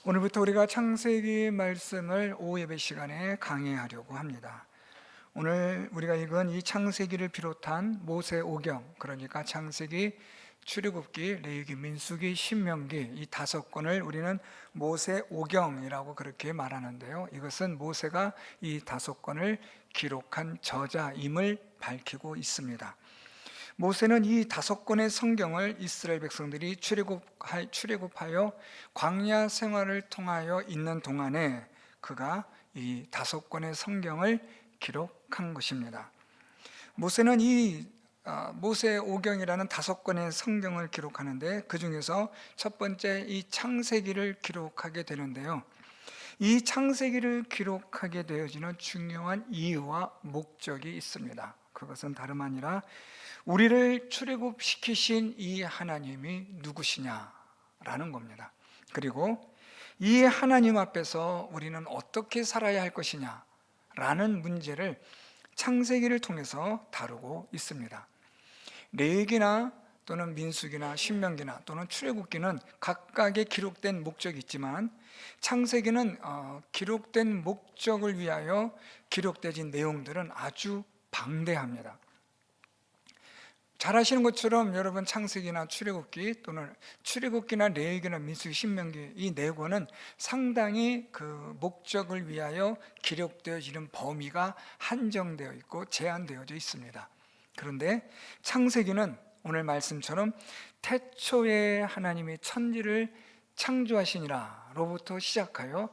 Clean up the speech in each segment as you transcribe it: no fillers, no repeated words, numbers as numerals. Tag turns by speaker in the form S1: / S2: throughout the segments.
S1: 오늘부터 우리가 창세기 말씀을 오후 예배 시간에 강의하려고 합니다. 오늘 우리가 읽은 이 창세기를 비롯한 모세오경, 그러니까 창세기, 출애굽기, 레위기, 민수기, 신명기 이 5권을 우리는 모세오경이라고 그렇게 말하는데요. 이것은 모세가 이 5권을 기록한 저자임을 밝히고 있습니다. 모세는 이 5권의 성경을 이스라엘 백성들이 출애굽하여 광야 생활을 통하여 있는 동안에 그가 이 5권의 성경을 기록한 것입니다. 모세는 이 모세오경이라는 5권의 성경을 기록하는데 그 중에서 첫 번째 이 창세기를 기록하게 되는데요. 이 창세기를 기록하게 되어지는 중요한 이유와 목적이 있습니다. 그것은 다름 아니라 우리를 출애굽시키신 이 하나님이 누구시냐라는 겁니다. 그리고 이 하나님 앞에서 우리는 어떻게 살아야 할 것이냐라는 문제를 창세기를 통해서 다루고 있습니다. 레위기나 또는 민수기나 신명기나 또는 출애굽기는 각각의 기록된 목적이 있지만 창세기는 기록된 목적을 위하여 기록된 내용들은 아주 방대합니다. 잘 아시는 것처럼 여러분 창세기나 출애굽기 또는 출애굽기나 레위기나 민수기, 신명기 이 4권은 상당히 그 목적을 위하여 기록되어지는 범위가 한정되어 있고 제한되어져 있습니다. 그런데 창세기는 오늘 말씀처럼 태초에 하나님이 천지를 창조하시니라로부터 시작하여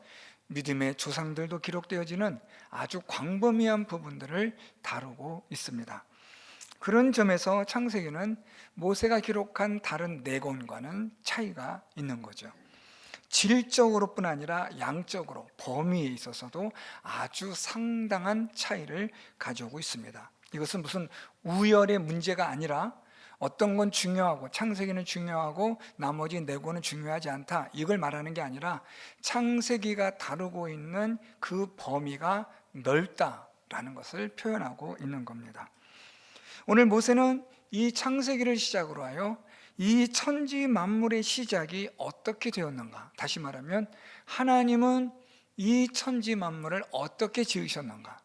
S1: 믿음의 조상들도 기록되어지는 아주 광범위한 부분들을 다루고 있습니다. 그런 점에서 창세기는 모세가 기록한 다른 4권과는 차이가 있는 거죠. 질적으로뿐 아니라 양적으로 범위에 있어서도 아주 상당한 차이를 가져오고 있습니다. 이것은 무슨 우열의 문제가 아니라 어떤 건 중요하고 창세기는 중요하고 나머지 4권은 중요하지 않다, 이걸 말하는 게 아니라 창세기가 다루고 있는 그 범위가 넓다라는 것을 표현하고 있는 겁니다. 오늘 모세는 이 창세기를 시작으로 하여 이 천지 만물의 시작이 어떻게 되었는가, 다시 말하면 하나님은 이 천지 만물을 어떻게 지으셨는가,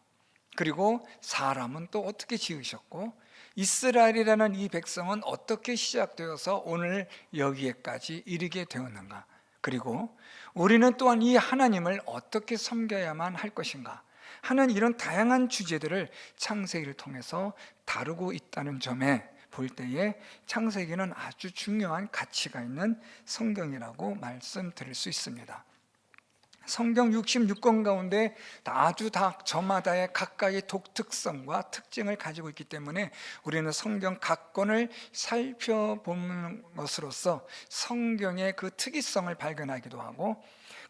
S1: 그리고 사람은 또 어떻게 지으셨고 이스라엘이라는 이 백성은 어떻게 시작되어서 오늘 여기에까지 이르게 되었는가, 그리고 우리는 또한 이 하나님을 어떻게 섬겨야만 할 것인가 하는 이런 다양한 주제들을 창세기를 통해서 다루고 있다는 점에 볼 때에 창세기는 아주 중요한 가치가 있는 성경이라고 말씀드릴 수 있습니다. 성경 66권 가운데 아주 다 저마다의 각각의 독특성과 특징을 가지고 있기 때문에 우리는 성경 각 권을 살펴보는 것으로써 성경의 그 특이성을 발견하기도 하고,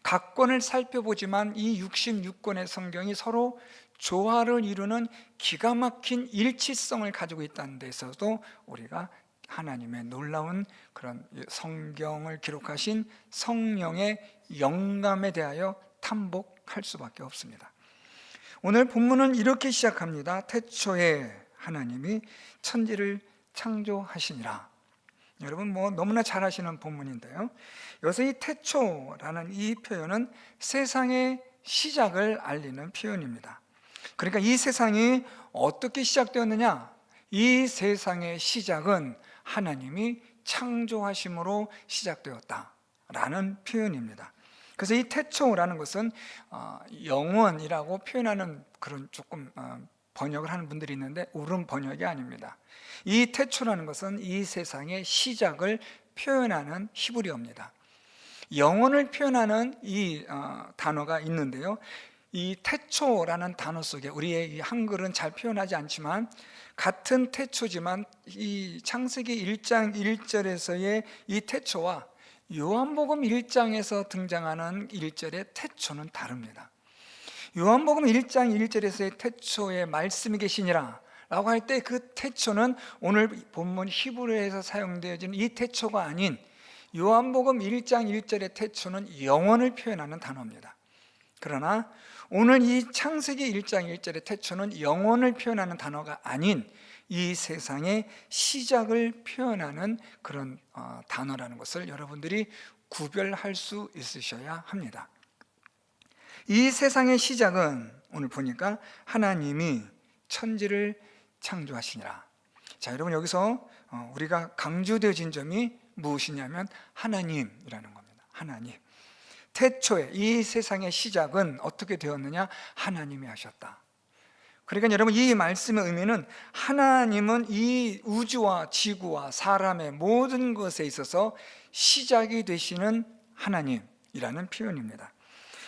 S1: 각 권을 살펴보지만 이 66권의 성경이 서로 조화를 이루는 기가 막힌 일치성을 가지고 있다는 데서도 우리가 하나님의 놀라운 그런 성경을 기록하신 성령의 영감에 대하여 탐복할 수밖에 없습니다. 오늘 본문은 이렇게 시작합니다. 태초에 하나님이 천지를 창조하시니라. 여러분 너무나 잘 아시는 본문인데요. 여기서 이 태초라는 이 표현은 세상의 시작을 알리는 표현입니다. 그러니까 이 세상이 어떻게 시작되었느냐, 이 세상의 시작은 하나님이 창조하심으로 시작되었다라는 표현입니다. 그래서 이 태초라는 것은 영원이라고 표현하는 그런 조금 번역을 하는 분들이 있는데 옳은 번역이 아닙니다. 이 태초라는 것은 이 세상의 시작을 표현하는 히브리어입니다. 영원을 표현하는 이 단어가 있는데요, 이 태초라는 단어 속에 우리의 이 한글은 잘 표현하지 않지만 같은 태초지만 이 창세기 1장 1절에서의 이 태초와 요한복음 1장에서 등장하는 1절의 태초는 다릅니다. 요한복음 1장 1절에서의 태초에 말씀이 계시니라 라고 할 때 그 태초는 오늘 본문 히브리어에서 사용되어지는 이 태초가 아닌 요한복음 1장 1절의 태초는 영원을 표현하는 단어입니다. 그러나 오늘 이 창세기 1장 1절의 태초는 영원을 표현하는 단어가 아닌 이 세상의 시작을 표현하는 그런 단어라는 것을 여러분들이 구별할 수 있으셔야 합니다. 이 세상의 시작은 오늘 보니까 하나님이 천지를 창조하시니라. 자, 여러분 여기서 우리가 강조되어진 점이 무엇이냐면 하나님이라는 겁니다. 하나님. 태초에 이 세상의 시작은 어떻게 되었느냐? 하나님이 하셨다. 그러니까 여러분 이 말씀의 의미는 하나님은 이 우주와 지구와 사람의 모든 것에 있어서 시작이 되시는 하나님이라는 표현입니다.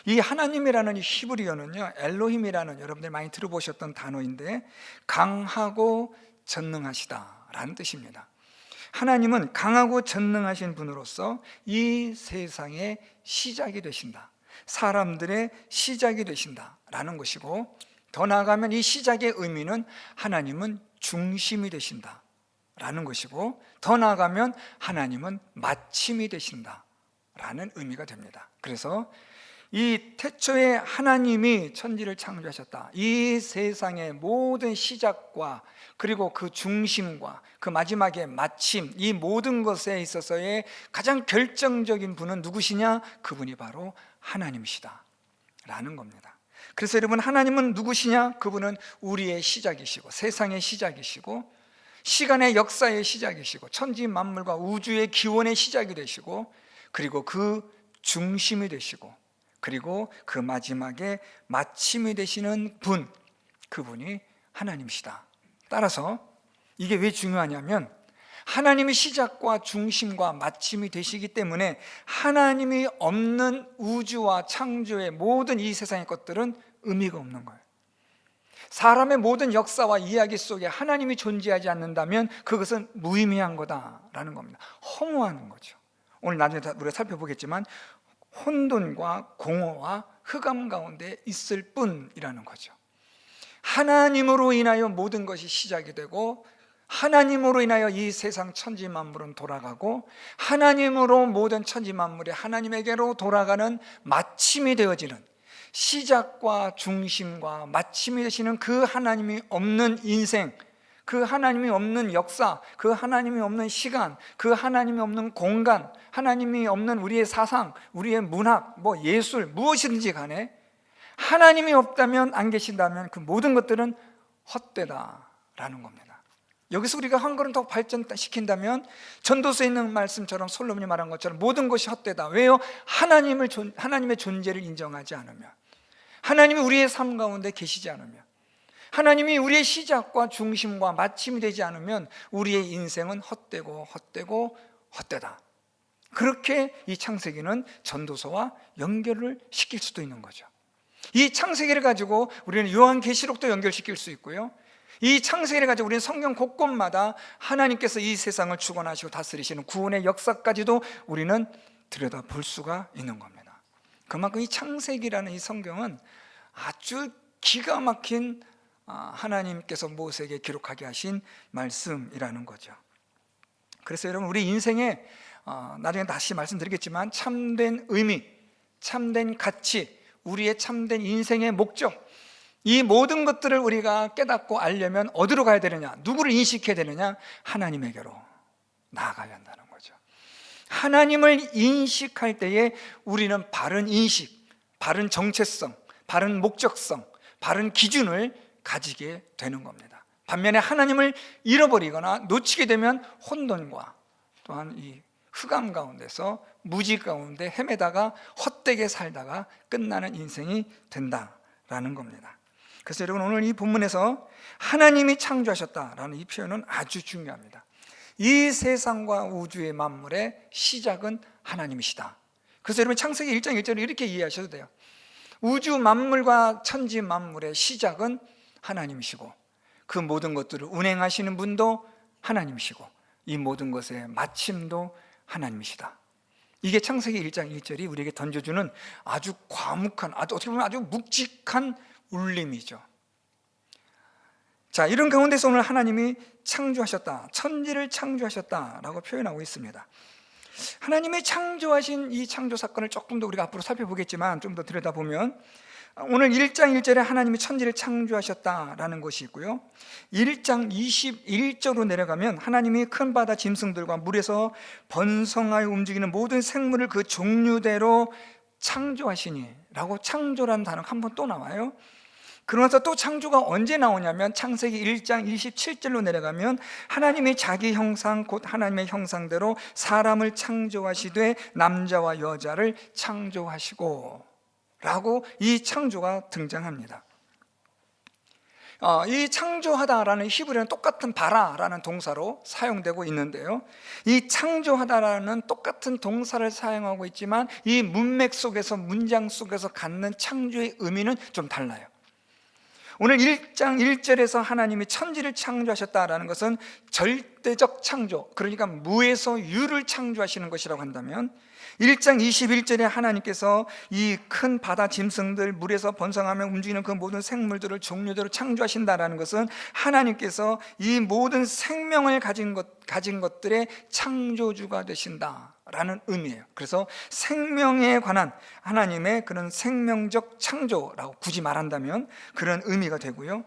S1: 이 하나님이라는 이 히브리어는요, 엘로힘이라는 여러분들 많이 들어보셨던 단어인데 강하고 전능하시다라는 뜻입니다. 하나님은 강하고 전능하신 분으로서 이 세상의 시작이 되신다, 사람들의 시작이 되신다라는 것이고, 더 나아가면 이 시작의 의미는 하나님은 중심이 되신다라는 것이고, 더 나아가면 하나님은 마침이 되신다라는 의미가 됩니다. 그래서 이 태초에 하나님이 천지를 창조하셨다, 이 세상의 모든 시작과 그리고 그 중심과 그 마지막의 마침, 이 모든 것에 있어서의 가장 결정적인 분은 누구시냐? 그분이 바로 하나님이시다 라는 겁니다. 그래서 여러분, 하나님은 누구시냐? 그분은 우리의 시작이시고 세상의 시작이시고 시간의 역사의 시작이시고 천지 만물과 우주의 기원의 시작이 되시고, 그리고 그 중심이 되시고, 그리고 그 마지막에 마침이 되시는 분, 그분이 하나님이시다. 따라서 이게 왜 중요하냐면 하나님이 시작과 중심과 마침이 되시기 때문에 하나님이 없는 우주와 창조의 모든 이 세상의 것들은 의미가 없는 거예요. 사람의 모든 역사와 이야기 속에 하나님이 존재하지 않는다면 그것은 무의미한 거다라는 겁니다. 허무한 거죠. 오늘 나중에 우리가 살펴보겠지만 혼돈과 공허와 흑암 가운데 있을 뿐이라는 거죠. 하나님으로 인하여 모든 것이 시작이 되고, 하나님으로 인하여 이 세상 천지 만물은 돌아가고, 하나님으로 모든 천지 만물이 하나님에게로 돌아가는 마침이 되어지는, 시작과 중심과 마침이 되시는 그 하나님이 없는 인생, 그 하나님이 없는 역사, 그 하나님이 없는 시간, 그 하나님이 없는 공간, 하나님이 없는 우리의 사상, 우리의 문학, 예술, 무엇이든지 간에 하나님이 없다면, 안 계신다면 그 모든 것들은 헛되다라는 겁니다. 여기서 우리가 한 걸음 더 발전시킨다면 전도서에 있는 말씀처럼, 솔로몬이 말한 것처럼 모든 것이 헛되다. 왜요? 하나님의 존재를 인정하지 않으면, 하나님이 우리의 삶 가운데 계시지 않으면, 하나님이 우리의 시작과 중심과 마침이 되지 않으면 우리의 인생은 헛되고 헛되고 헛되다. 그렇게 이 창세기는 전도서와 연결을 시킬 수도 있는 거죠. 이 창세기를 가지고 우리는 요한계시록도 연결시킬 수 있고요, 이 창세기를 가지고 우리는 성경 곳곳마다 하나님께서 이 세상을 주관하시고 다스리시는 구원의 역사까지도 우리는 들여다볼 수가 있는 겁니다. 그만큼 이 창세기라는 이 성경은 아주 기가 막힌 하나님께서 모세에게 기록하게 하신 말씀이라는 거죠. 그래서 여러분, 우리 인생에 나중에 다시 말씀드리겠지만 참된 의미, 참된 가치, 우리의 참된 인생의 목적, 이 모든 것들을 우리가 깨닫고 알려면 어디로 가야 되느냐? 누구를 인식해야 되느냐? 하나님에게로 나아가야 한다는 거죠. 하나님을 인식할 때에 우리는 바른 인식, 바른 정체성, 바른 목적성, 바른 기준을 가지게 되는 겁니다. 반면에 하나님을 잃어버리거나 놓치게 되면 혼돈과 또한 이 흑암 가운데서 무지 가운데 헤매다가 헛되게 살다가 끝나는 인생이 된다라는 겁니다. 그래서 여러분, 오늘 이 본문에서 하나님이 창조하셨다라는 이 표현은 아주 중요합니다. 이 세상과 우주의 만물의 시작은 하나님이시다. 그래서 여러분, 창세기 1장 1절을 이렇게 이해하셔도 돼요. 우주 만물과 천지 만물의 시작은 하나님이시고, 그 모든 것들을 운행하시는 분도 하나님이시고, 이 모든 것의 마침도 하나님이시다. 이게 창세기 1장 1절이 우리에게 던져주는 아주 과묵한, 어떻게 보면 아주 묵직한 울림이죠. 자, 이런 가운데서 오늘 하나님이 창조하셨다, 천지를 창조하셨다라고 표현하고 있습니다. 하나님이 창조하신 이 창조 사건을 조금 더 우리가 앞으로 살펴보겠지만 좀 더 들여다보면 오늘 1장 1절에 하나님이 천지를 창조하셨다라는 것이 있고요, 1장 21절로 내려가면 하나님이 큰 바다 짐승들과 물에서 번성하여 움직이는 모든 생물을 그 종류대로 창조하시니 라고 창조라는 단어가 한 번 또 나와요. 그러면서 또 창조가 언제 나오냐면 창세기 1장 27절로 내려가면 하나님이 자기 형상 곧 하나님의 형상대로 사람을 창조하시되 남자와 여자를 창조하시고 라고 이 창조가 등장합니다. 이 창조하다라는 히브리어는 똑같은 바라라는 동사로 사용되고 있는데요, 이 창조하다라는 똑같은 동사를 사용하고 있지만 이 문맥 속에서, 문장 속에서 갖는 창조의 의미는 좀 달라요. 오늘 1장 1절에서 하나님이 천지를 창조하셨다라는 것은 절대적 창조, 그러니까 무에서 유를 창조하시는 것이라고 한다면, 1장 21절에 하나님께서 이 큰 바다 짐승들, 물에서 번성하며 움직이는 그 모든 생물들을 종류대로 창조하신다라는 것은 하나님께서 이 모든 생명을 가진 것들의 창조주가 되신다라는 의미예요. 그래서 생명에 관한 하나님의 그런 생명적 창조라고 굳이 말한다면 그런 의미가 되고요,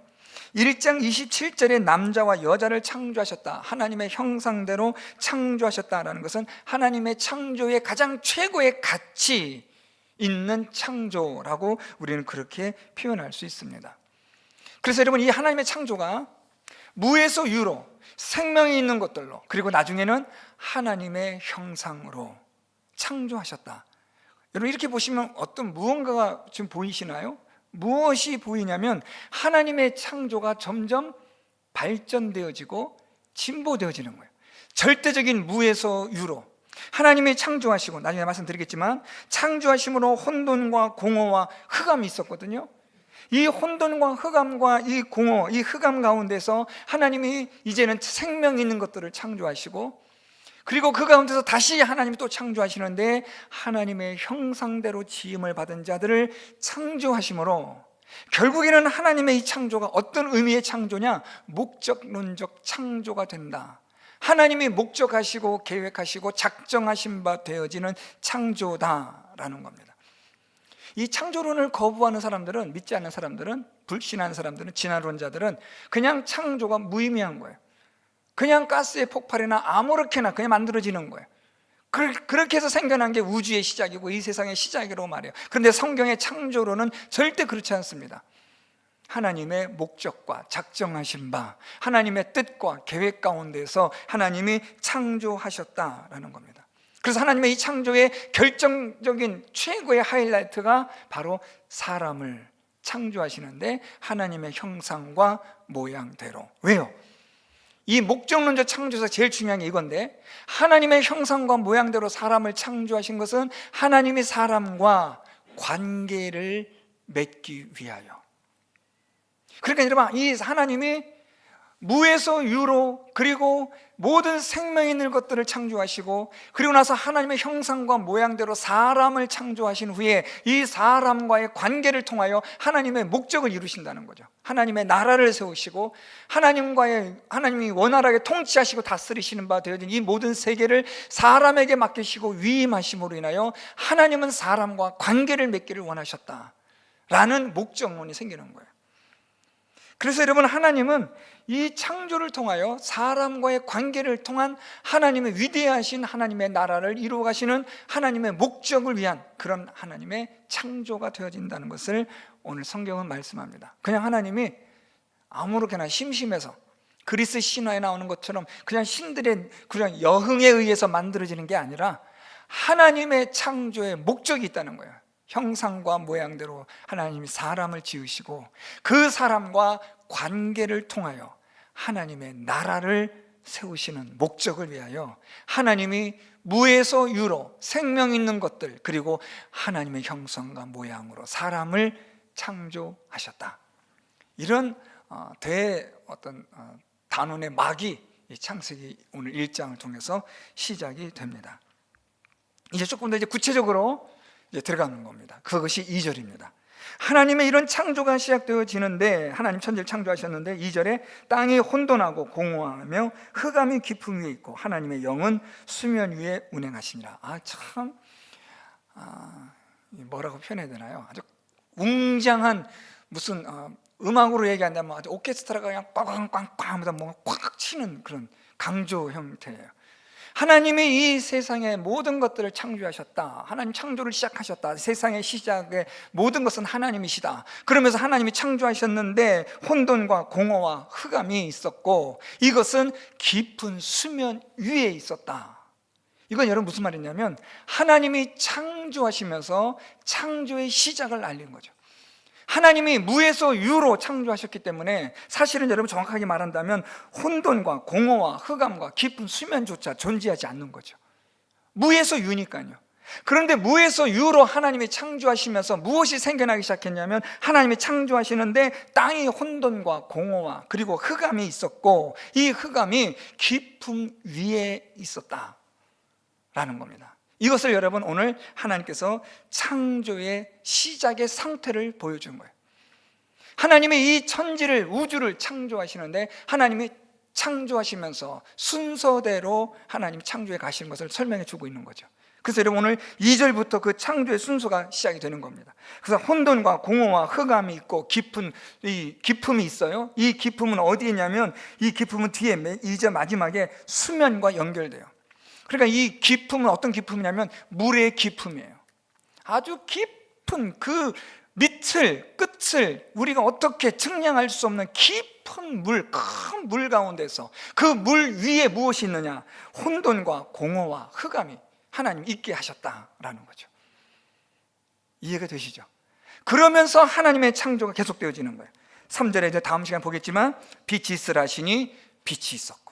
S1: 1장 27절에 남자와 여자를 창조하셨다, 하나님의 형상대로 창조하셨다라는 것은 하나님의 창조의 가장 최고의 가치 있는 창조라고 우리는 그렇게 표현할 수 있습니다. 그래서 여러분, 이 하나님의 창조가 무에서 유로 생명이 있는 것들로, 그리고 나중에는 하나님의 형상으로 창조하셨다. 여러분, 이렇게 보시면 어떤 무언가가 지금 보이시나요? 무엇이 보이냐면 하나님의 창조가 점점 발전되어지고 진보되어지는 거예요. 절대적인 무에서 유로 하나님이 창조하시고, 나중에 말씀드리겠지만 창조하심으로 혼돈과 공허와 흑암이 있었거든요. 이 혼돈과 흑암과 이 공허, 이 흑암 가운데서 하나님이 이제는 생명 있는 것들을 창조하시고, 그리고 그 가운데서 다시 하나님이 또 창조하시는데 하나님의 형상대로 지음을 받은 자들을 창조하심으로, 결국에는 하나님의 이 창조가 어떤 의미의 창조냐? 목적론적 창조가 된다. 하나님이 목적하시고 계획하시고 작정하신 바 되어지는 창조다라는 겁니다. 이 창조론을 거부하는 사람들은, 믿지 않는 사람들은, 불신하는 사람들은, 진화론자들은 그냥 창조가 무의미한 거예요. 그냥 가스의 폭발이나 아무렇게나 그냥 만들어지는 거예요. 그렇게 해서 생겨난 게 우주의 시작이고 이 세상의 시작이라고 말해요. 그런데 성경의 창조론은 절대 그렇지 않습니다. 하나님의 목적과 작정하신 바, 하나님의 뜻과 계획 가운데서 하나님이 창조하셨다라는 겁니다. 그래서 하나님의 이 창조의 결정적인 최고의 하이라이트가 바로 사람을 창조하시는데 하나님의 형상과 모양대로. 왜요? 이 목적론적 창조에서 제일 중요한 게 이건데, 하나님의 형상과 모양대로 사람을 창조하신 것은 하나님이 사람과 관계를 맺기 위하여. 그러니까 여러분, 이 하나님이 무에서 유로, 그리고 모든 생명 있는 것들을 창조하시고, 그리고 나서 하나님의 형상과 모양대로 사람을 창조하신 후에 이 사람과의 관계를 통하여 하나님의 목적을 이루신다는 거죠. 하나님의 나라를 세우시고 하나님이 원활하게 통치하시고 다스리시는 바 되어진 이 모든 세계를 사람에게 맡기시고 위임하심으로 인하여 하나님은 사람과 관계를 맺기를 원하셨다라는 목적론이 생기는 거예요. 그래서 여러분, 하나님은 이 창조를 통하여 사람과의 관계를 통한 하나님의 위대하신 하나님의 나라를 이루어 가시는 하나님의 목적을 위한 그런 하나님의 창조가 되어진다는 것을 오늘 성경은 말씀합니다. 그냥 하나님이 아무렇게나 심심해서 그리스 신화에 나오는 것처럼 그냥 신들의 그냥 여흥에 의해서 만들어지는 게 아니라 하나님의 창조의 목적이 있다는 거예요. 형상과 모양대로 하나님이 사람을 지으시고 그 사람과 관계를 통하여 하나님의 나라를 세우시는 목적을 위하여 하나님이 무에서 유로 생명 있는 것들, 그리고 하나님의 형상과 모양으로 사람을 창조하셨다. 이런 단원의 막이 이 창세기 오늘 1장을 통해서 시작이 됩니다. 이제 조금 더 구체적으로 들어가는 겁니다. 그것이 2절입니다. 하나님의 이런 창조가 시작되어지는데, 하나님 천지를 창조하셨는데 2절에 땅이 혼돈하고 공허하며 흑암이 깊음 위에 있고 하나님의 영은 수면 위에 운행하시니라. 뭐라고 표현해야 되나요? 아주 웅장한 무슨 음악으로 얘기한다면 아주 오케스트라가 그냥 꽝꽝꽝꽝 하면서 뭔가 꽉 치는 그런 강조 형태예요. 하나님이 이 세상의 모든 것들을 창조하셨다. 하나님 창조를 시작하셨다. 세상의 시작의 모든 것은 하나님이시다. 그러면서 하나님이 창조하셨는데 혼돈과 공허와 흑암이 있었고 이것은 깊은 수면 위에 있었다. 이건 여러분 무슨 말이냐면 하나님이 창조하시면서 창조의 시작을 알린 거죠. 하나님이 무에서 유로 창조하셨기 때문에 사실은 여러분 정확하게 말한다면 혼돈과 공허와 흑암과 깊은 수면조차 존재하지 않는 거죠. 무에서 유니까요. 그런데 무에서 유로 하나님이 창조하시면서 무엇이 생겨나기 시작했냐면 하나님이 창조하시는데 땅이 혼돈과 공허와 그리고 흑암이 있었고 이 흑암이 깊음 위에 있었다라는 겁니다. 이것을 여러분 오늘 하나님께서 창조의 시작의 상태를 보여준 거예요. 하나님이 이 천지를 우주를 창조하시는데 하나님이 창조하시면서 순서대로 하나님 창조해 가시는 것을 설명해 주고 있는 거죠. 그래서 여러분 오늘 2절부터 그 창조의 순서가 시작이 되는 겁니다. 그래서 혼돈과 공허와 흑암이 있고 깊은 이 깊음이 있어요. 이 깊음은 어디에 있냐면 이 깊음은 뒤에 2절 마지막에 수면과 연결돼요. 그러니까 이 깊음은 어떤 깊음이냐면 물의 깊음이에요. 아주 깊은 그 밑을 끝을 우리가 어떻게 측량할 수 없는 깊은 물, 큰 물 가운데서 그 물 위에 무엇이 있느냐? 혼돈과 공허와 흑암이 하나님 있게 하셨다라는 거죠. 이해가 되시죠? 그러면서 하나님의 창조가 계속되어지는 거예요. 3절에 이제 다음 시간 보겠지만 빛이 있으라 하시니 빛이 있었고,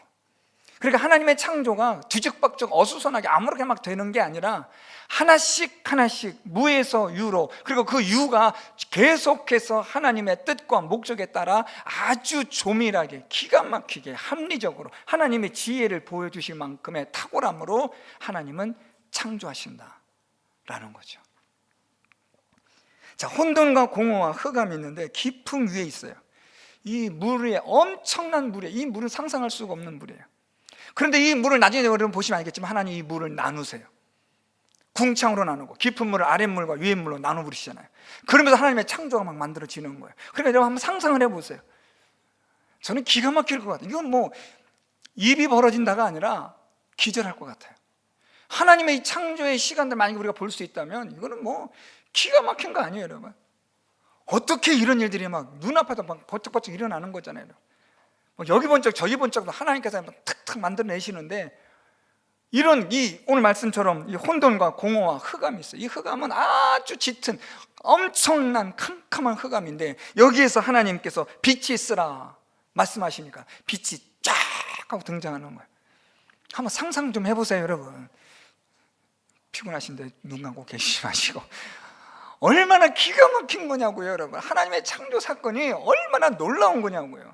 S1: 그러니까 하나님의 창조가 뒤죽박죽 어수선하게 아무렇게 막 되는 게 아니라 하나씩 하나씩 무에서 유로, 그리고 그 유가 계속해서 하나님의 뜻과 목적에 따라 아주 조밀하게 기가 막히게 합리적으로 하나님의 지혜를 보여주실 만큼의 탁월함으로 하나님은 창조하신다라는 거죠. 자, 혼돈과 공허와 흑암이 있는데 깊음 위에 있어요. 이 물에 엄청난 물에, 이 물은 상상할 수가 없는 물이에요. 그런데 이 물을 나중에 여러분 보시면 알겠지만 하나님 이 물을 나누세요. 궁창으로 나누고 깊은 물을 아랫물과 위에 물로 나눠 부르시잖아요. 그러면서 하나님의 창조가 막 만들어지는 거예요. 그러니까 여러분 한번 상상을 해보세요. 저는 기가 막힐 것 같아요. 이건 뭐 입이 벌어진다가 아니라 기절할 것 같아요. 하나님의 이 창조의 시간들 만약에 우리가 볼 수 있다면 이거는 뭐 기가 막힌 거 아니에요, 여러분. 어떻게 이런 일들이 막 눈앞에서 막 번쩍번쩍 일어나는 거잖아요. 여기 번쩍 저기 번쩍도 하나님께서 탁탁 만들어내시는데, 이런 이 오늘 말씀처럼 이 혼돈과 공허와 흑암이 있어요. 이 흑암은 아주 짙은 엄청난 캄캄한 흑암인데 여기에서 하나님께서 빛이 있으라 말씀하시니까 빛이 쫙 하고 등장하는 거예요. 한번 상상 좀 해보세요, 여러분. 피곤하신데 눈 감고 계시지 마시고. 얼마나 기가 막힌 거냐고요, 여러분. 하나님의 창조 사건이 얼마나 놀라운 거냐고요.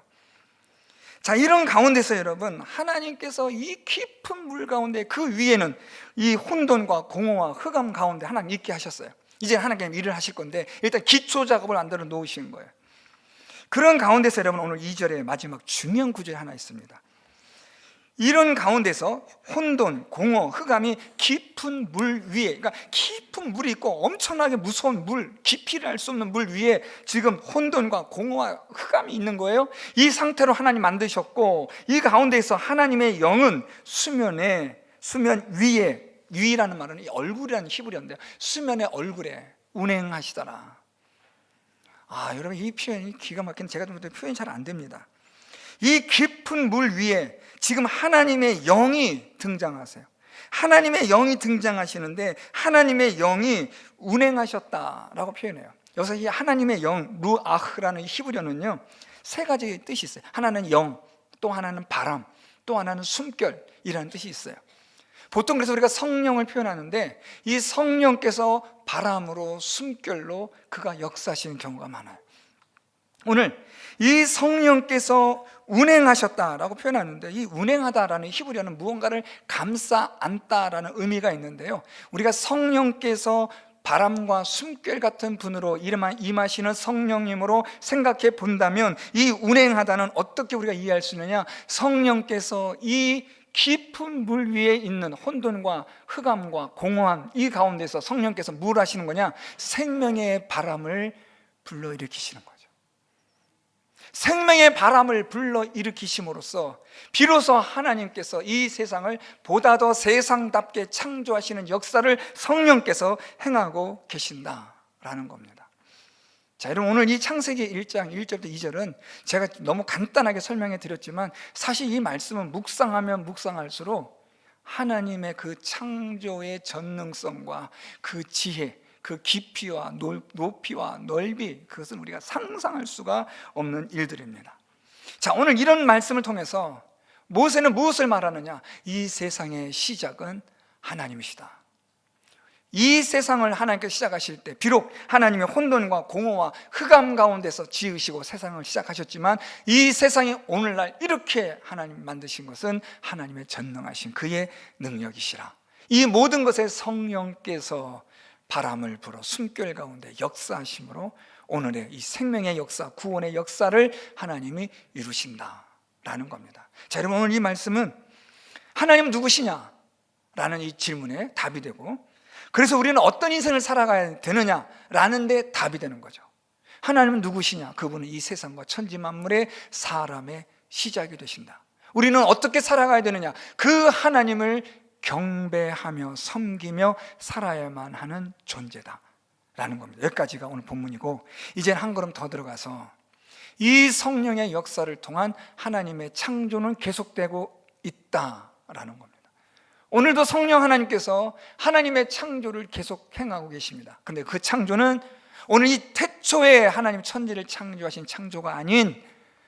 S1: 자, 이런 가운데서 여러분 하나님께서 이 깊은 물 가운데 그 위에는 이 혼돈과 공허와 흑암 가운데 하나님 있게 하셨어요. 이제 하나님 일을 하실 건데 일단 기초 작업을 만들어 놓으신 거예요. 그런 가운데서 여러분 오늘 2절에 마지막 중요한 구절이 하나 있습니다. 이런 가운데서 혼돈, 공허, 흑암이 깊은 물 위에, 그러니까 깊은 물이 있고 엄청나게 무서운 물, 깊이를 알 수 없는 물 위에 지금 혼돈과 공허와 흑암이 있는 거예요. 이 상태로 하나님 만드셨고, 이 가운데에서 하나님의 영은 수면 위에, 위라는 말은 이 얼굴이라는 히브리어인데요, 수면의 얼굴에 운행하시더라. 여러분 이 표현이 기가 막힌, 제가 좀 표현이 잘 안 됩니다. 이 깊은 물 위에 지금 하나님의 영이 등장하세요. 하나님의 영이 등장하시는데 하나님의 영이 운행하셨다라고 표현해요. 여기서 이 하나님의 영, 루아흐라는 히브리어는요, 세 가지 뜻이 있어요. 하나는 영, 또 하나는 바람, 또 하나는 숨결이라는 뜻이 있어요. 보통 그래서 우리가 성령을 표현하는데 이 성령께서 바람으로 숨결로 그가 역사하시는 경우가 많아요. 오늘 이 성령께서 운행하셨다라고 표현하는데, 이 운행하다라는 히브리어는 무언가를 감싸 안다라는 의미가 있는데요, 우리가 성령께서 바람과 숨결 같은 분으로 임하시는 성령님으로 생각해 본다면 이 운행하다는 어떻게 우리가 이해할 수 있느냐, 성령께서 이 깊은 물 위에 있는 혼돈과 흑암과 공허함 이 가운데서 성령께서 뭘 하시는 거냐, 생명의 바람을 불러일으키시는 거죠. 생명의 바람을 불러일으키심으로써 비로소 하나님께서 이 세상을 보다 더 세상답게 창조하시는 역사를 성령께서 행하고 계신다라는 겁니다. 자, 여러분, 오늘 이 창세기 1장 1절부터 2절은 제가 너무 간단하게 설명해 드렸지만 사실 이 말씀은 묵상하면 묵상할수록 하나님의 그 창조의 전능성과 그 지혜, 그 깊이와 높이와 넓이, 그것은 우리가 상상할 수가 없는 일들입니다. 자, 오늘 이런 말씀을 통해서 모세는 무엇을 말하느냐? 이 세상의 시작은 하나님이시다. 이 세상을 하나님께서 시작하실 때 비록 하나님의 혼돈과 공허와 흑암 가운데서 지으시고 세상을 시작하셨지만 이 세상이 오늘날 이렇게 하나님 만드신 것은 하나님의 전능하신 그의 능력이시라. 이 모든 것에 성령께서 바람을 불어 숨결 가운데 역사하심으로 오늘의 이 생명의 역사, 구원의 역사를 하나님이 이루신다라는 겁니다. 자, 여러분, 오늘 이 말씀은 하나님은 누구시냐? 라는 이 질문에 답이 되고, 그래서 우리는 어떤 인생을 살아가야 되느냐라는 데 답이 되는 거죠. 하나님은 누구시냐? 그분은 이 세상과 천지 만물의 사람의 시작이 되신다. 우리는 어떻게 살아가야 되느냐? 그 하나님을 경배하며 섬기며 살아야만 하는 존재다 라는 겁니다. 여기까지가 오늘 본문이고, 이제 한 걸음 더 들어가서 이 성령의 역사를 통한 하나님의 창조는 계속되고 있다라는 겁니다. 오늘도 성령 하나님께서 하나님의 창조를 계속 행하고 계십니다. 근데 그 창조는 오늘 이 태초에 하나님 천지를 창조하신 창조가 아닌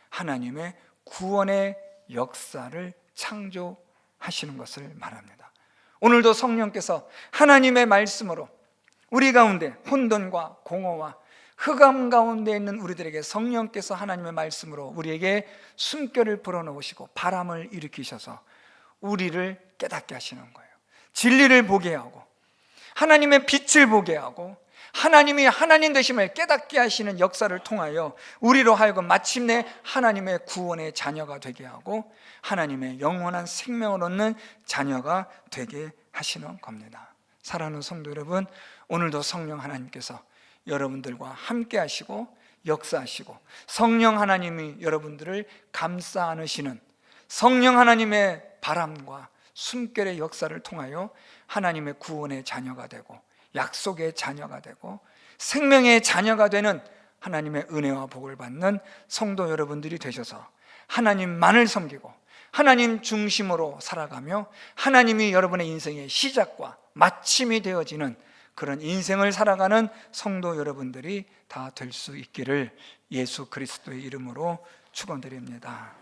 S1: 하나님의 구원의 역사를 창조하시는 것을 말합니다. 오늘도 성령께서 하나님의 말씀으로 우리 가운데 혼돈과 공허와 흑암 가운데 있는 우리들에게 성령께서 하나님의 말씀으로 우리에게 숨결을 불어넣으시고 바람을 일으키셔서 우리를 깨닫게 하시는 거예요. 진리를 보게 하고 하나님의 빛을 보게 하고 하나님이 하나님 되심을 깨닫게 하시는 역사를 통하여 우리로 하여금 마침내 하나님의 구원의 자녀가 되게 하고 하나님의 영원한 생명을 얻는 자녀가 되게 하시는 겁니다. 사랑하는 성도 여러분, 오늘도 성령 하나님께서 여러분들과 함께 하시고 역사하시고 성령 하나님이 여러분들을 감싸 안으시는 성령 하나님의 바람과 숨결의 역사를 통하여 하나님의 구원의 자녀가 되고 약속의 자녀가 되고 생명의 자녀가 되는 하나님의 은혜와 복을 받는 성도 여러분들이 되셔서 하나님만을 섬기고 하나님 중심으로 살아가며 하나님이 여러분의 인생의 시작과 마침이 되어지는 그런 인생을 살아가는 성도 여러분들이 다 될 수 있기를 예수 그리스도의 이름으로 축원드립니다.